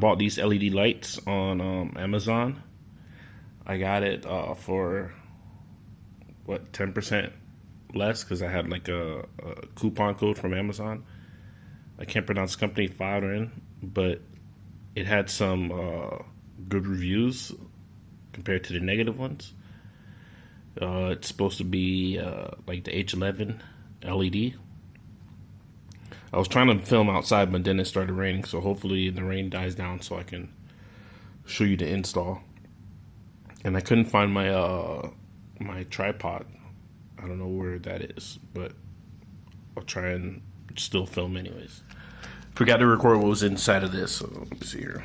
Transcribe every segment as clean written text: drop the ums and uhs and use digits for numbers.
bought these LED lights on Amazon. I got it for what, 10% less because I had like a coupon code from Amazon. I can't pronounce the company, Foreign, but it had some good reviews compared to the negative ones. It's supposed to be like the H11 LED. I was trying to film outside, but then it started raining, so hopefully the rain dies down so I can show you the install. And I couldn't find my my tripod. I don't know where that is, but I'll try and still film anyways. Forgot to record what was inside of this, so let me see here.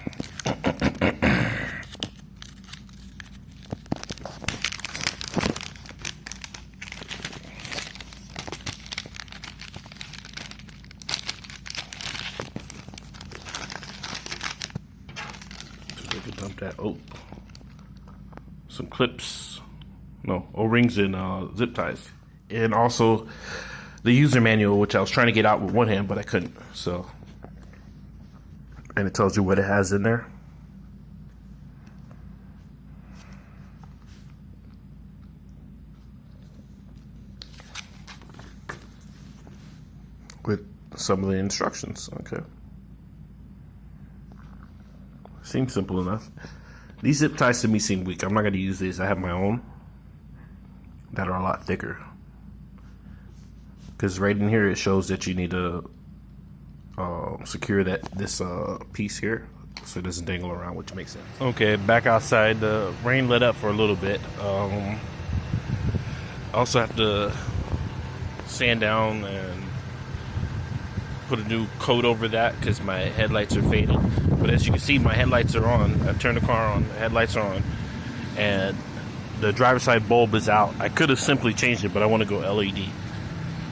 So I can dump that. Oh, some clips, no, O-rings and zip ties, and also the user manual, which I was trying to get out with one hand, but I couldn't. So, and it tells you what it has in there. With some of the instructions. Okay, seems simple enough. These zip ties to me seem weak. I'm not going to use these. I have my own that are a lot thicker. Because right in here it shows that you need to secure this piece here so it doesn't dangle around, which makes sense. Okay, back outside. The rain let up for a little bit. I also have to sand down and put a new coat over that because my headlights are faded. But as you can see, my headlights are on. I turned the car on, the headlights are on, and the driver's side bulb is out. I could have simply changed it, but I want to go LED.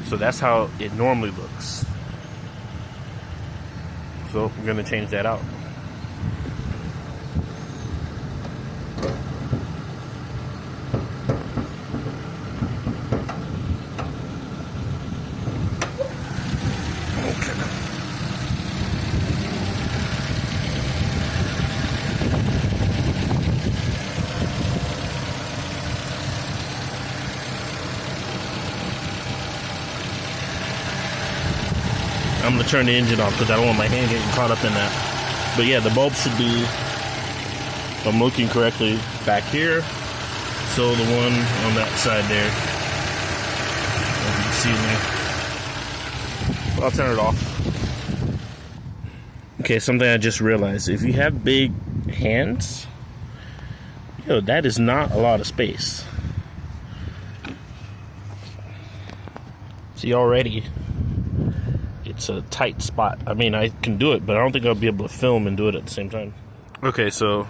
So that's how it normally looks. So we're going to change that out. I'm going to turn the engine off because I don't want my hand getting caught up in that. But yeah, the bulb should be, if I'm looking correctly, back here. So the one on that side there, you can see me. I'll turn it off. Okay, something I just realized. If you have big hands, that is not a lot of space. See, already it's a tight spot. I mean, I can do it, but I don't think I'll be able to film and do it at the same time. Okay, so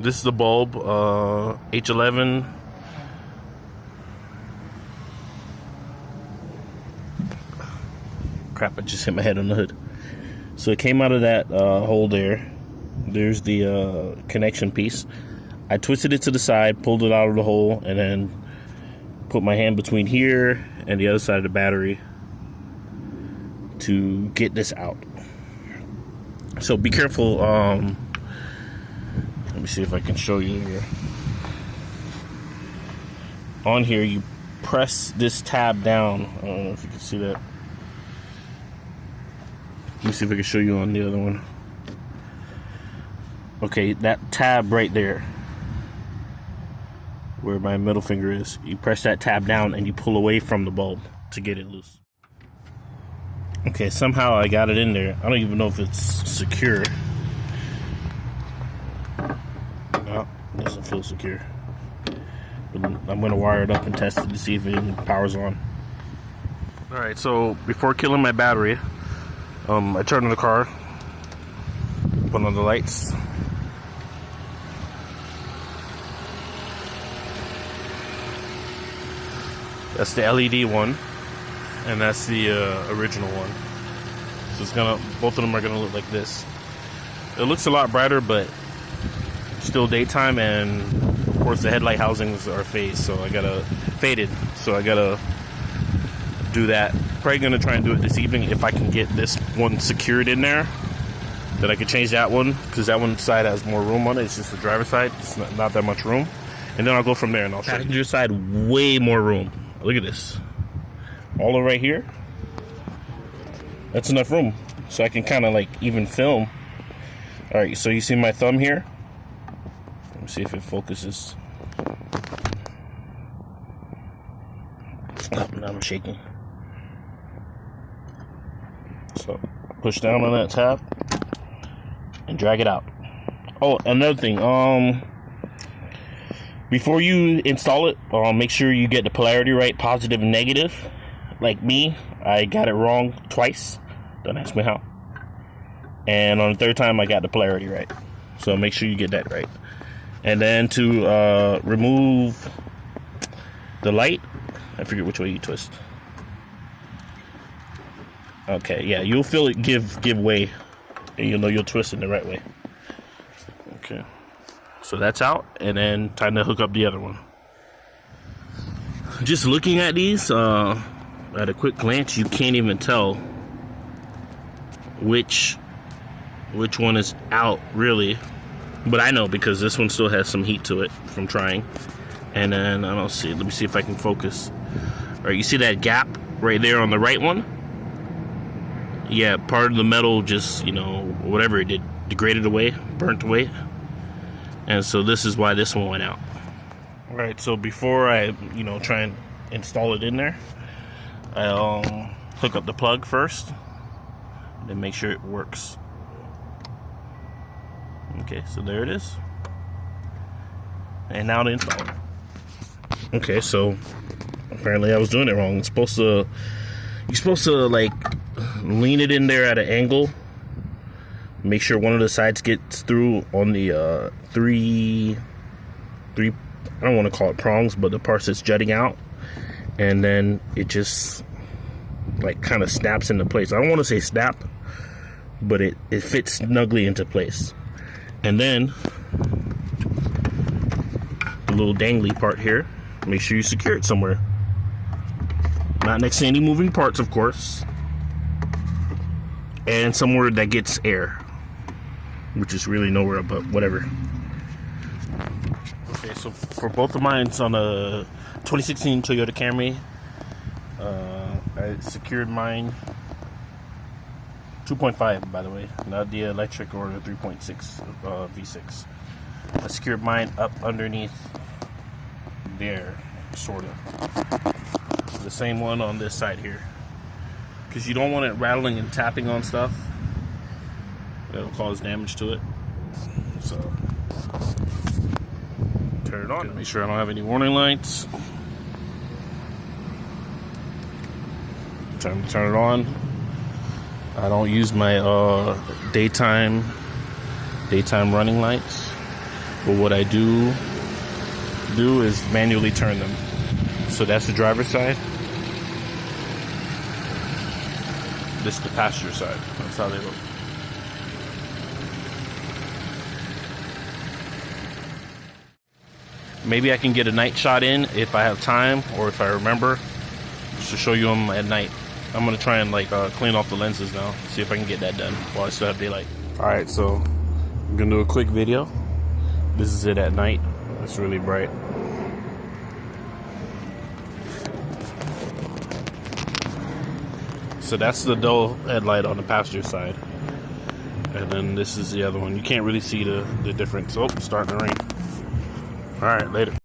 this is the bulb, H11. Crap, I just hit my head on the hood. So it came out of that hole there. There's the connection piece. I twisted it to the side, pulled it out of the hole, and then put my hand between here and the other side of the battery to get this out. So be careful. Let me see if I can show you here. On here, you press this tab down. I don't know if you can see that. Let me see if I can show you on the other one. Okay, that tab right there, where my middle finger is, you press that tab down and you pull away from the bulb to get it loose. Okay, somehow I got it in there. I don't even know if it's secure. No, it doesn't feel secure. But I'm going to wire it up and test it to see if it even powers on. Alright, so before killing my battery, I turned on the car, put on the lights. That's the LED one, and that's the original one. So it's gonna, both of them are gonna look like this. It looks a lot brighter, but still daytime, and of course the headlight housings are faded, so I gotta do that. Probably gonna try and do it this evening if I can get this one secured in there. Then I could change that one because that one side has more room on it. It's just the driver's side. It's not that much room. And then I'll go from there and I'll show you. Passenger side, way more room. Look at this. All over right here. That's enough room. So I can kind of like even film. Alright, so you see my thumb here? Let me see if it focuses. Oh, now I'm shaking. So push down on that tab and drag it out. Oh, another thing. Before you install it, make sure you get the polarity right, positive and negative. Like me, I got it wrong twice. Don't ask me how. And on the third time, I got the polarity right. So make sure you get that right. And then to remove the light, I forget which way you twist. Okay, yeah, you'll feel it give way, and you'll know you'll twist it the right way. Okay, so that's out, and then time to hook up the other one. Just looking at these, at a quick glance, you can't even tell which one is out, really. But I know because this one still has some heat to it from trying. And then, I don't see, let me see if I can focus. All right, you see that gap right there on the right one? Yeah, part of the metal just, you know, whatever it did, degraded away, burnt away. And so this is why this one went out. All right, so before I, you know, try and install it in there, I'll hook up the plug first, then make sure it works. Okay, so there it is. And now to install it. Okay, so apparently I was doing it wrong. You're supposed to like lean it in there at an angle. Make sure one of the sides gets through on the three I don't want to call it prongs, but the parts that's jutting out, and then it just like kind of snaps into place. I don't want to say snap, but it fits snugly into place. And then the little dangly part here, make sure you secure it somewhere. Not next to any moving parts, of course. And somewhere that gets air, which is really nowhere, but whatever. Okay, so for both of mine, it's on a 2016 Toyota Camry. I secured mine 2.5, by the way, not the electric or the 3.6 V6. I secured mine up underneath there, sort of. The same one on this side here, because you don't want it rattling and tapping on stuff. That'll cause damage to it. So turn it on. Make sure I don't have any warning lights. Time to turn it on. I don't use my daytime running lights, but what I do is manually turn them. So that's the driver's side. This is the passenger side. That's how they look. Maybe I can get a night shot in if I have time or if I remember, just to show you them at night. I'm gonna try and like clean off the lenses now, see if I can get that done while I still have daylight. All right, so I'm gonna do a quick video. This is it at night. It's really bright. So that's the dull headlight on the passenger side, and then this is the other one. You can't really see the difference. Oh, it's starting to rain. All right, later.